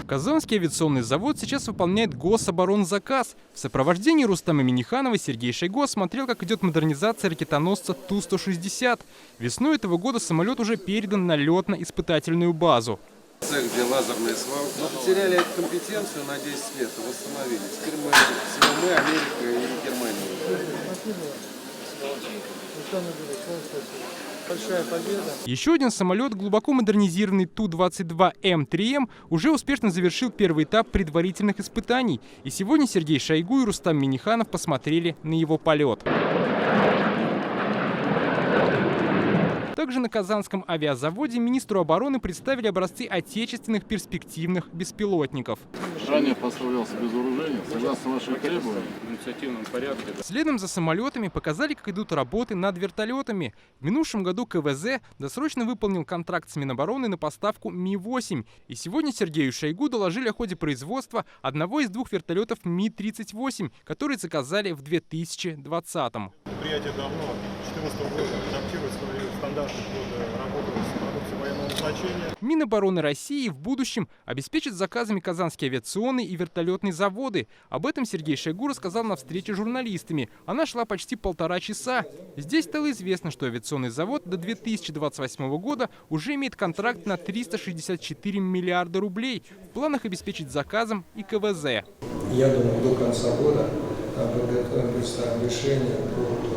Казанский авиационный завод сейчас выполняет гособоронзаказ. В сопровождении Рустама Минниханова Сергей Шойгу осмотрел, как идет модернизация ракетоносца Ту-160. Весной этого года самолет уже передан на летно-испытательную базу. Цех, где лазерные свалки. Мы потеряли эту компетенцию на 10 лет и восстановили. Теперь мы, Америка и Германия. Большая победа. Еще один самолет, глубоко модернизированный Ту-22М3М, уже успешно завершил первый этап предварительных испытаний. И сегодня Сергей Шойгу и Рустам Минниханов посмотрели на его полет. Также на Казанском авиазаводе министру обороны представили образцы отечественных перспективных беспилотников. Ранее поставлялся без вооружения, согласно вашим требованиям, в инициативном порядке. Следом за самолетами показали, как идут работы над вертолетами. В минувшем году КВЗ досрочно выполнил контракт с Минобороны на поставку Ми-8. И сегодня Сергею Шойгу доложили о ходе производства одного из двух вертолетов Ми-38, которые заказали в 2020-м. Предприятие давно, 2014 года, адаптирует свои стандарты под работу с продукцией военного назначения. Минобороны России в будущем обеспечит заказами Казанские авиационные и вертолетные заводы. Об этом Сергей Шойгу рассказал на встрече с журналистами. Она шла почти 1,5 часа. Здесь стало известно, что авиационный завод до 2028 года уже имеет контракт на 364 миллиарда рублей. В планах обеспечить заказом и КВЗ. Я думаю, до конца года подготовим быстрое решение по...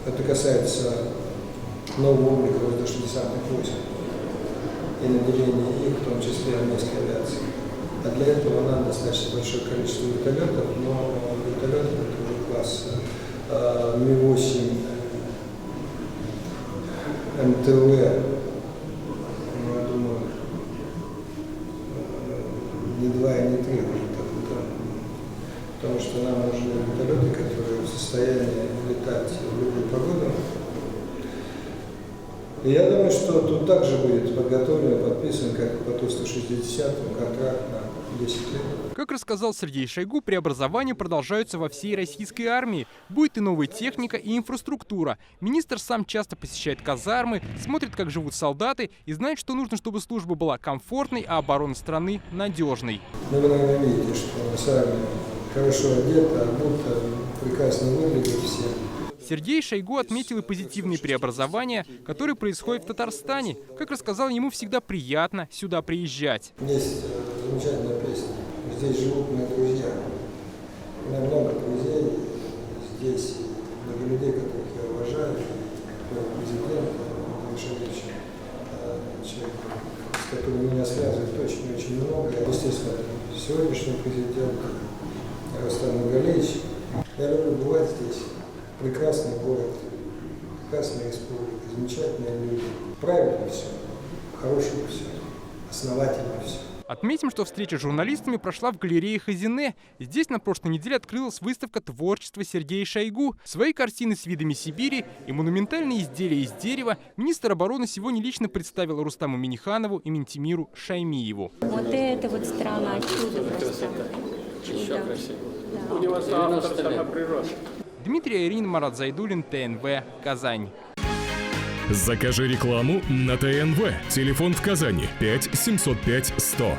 Это касается нового облика воздушно-десантных войск и наделения их, в том числе армейской авиации. А для этого нам достаточно большое количество вертолетов, но вертолеты это уже класс Ми-8, МТВ, я думаю, не 2 и не 3 уже так, потому что нам нужны вертолеты, которые в состоянии летать в любую погоду. И я думаю, что тут также будет подготовлен и подписан, как по Ту-160, контракт на 10 лет. Как рассказал Сергей Шойгу, преобразования продолжаются во всей российской армии. Будет и новая техника, и инфраструктура. Министр сам часто посещает казармы, смотрит, как живут солдаты, и знает, что нужно, чтобы служба была комфортной, а оборона страны надежной. Вы, наверное, видите, что с армией хорошо одета, обута, прекрасно выглядят все. Сергей Шойгу отметил и позитивные преобразования, которые происходят в Татарстане. Как рассказал, ему всегда приятно сюда приезжать. Есть замечательная песня «Здесь живут мои друзья». У меня много друзей здесь, много людей, которых я уважаю. Президент Мишелевич, человек, с которым меня связывает очень много. Естественно, сегодняшний президент Рустам Нургалиевич. Я люблю бывать здесь. Прекрасный город, прекрасная республика, замечательные люди. Правильно все, хорошего все, основательно все. Отметим, что встреча с журналистами прошла в галерее Хазине. Здесь на прошлой неделе открылась выставка творчества Сергея Шойгу. Свои картины с видами Сибири и монументальные изделия из дерева министр обороны сегодня лично представил Рустаму Минниханову и Ментимиру Шаймиеву. Вот это вот страна чудо просто. Еще красиво. Да. У него автор сама природа. Дмитрий Аверин, Марат Зайдуллин, ТНВ, Казань. Закажи рекламу на ТНВ. Телефон в Казани 5 705 100.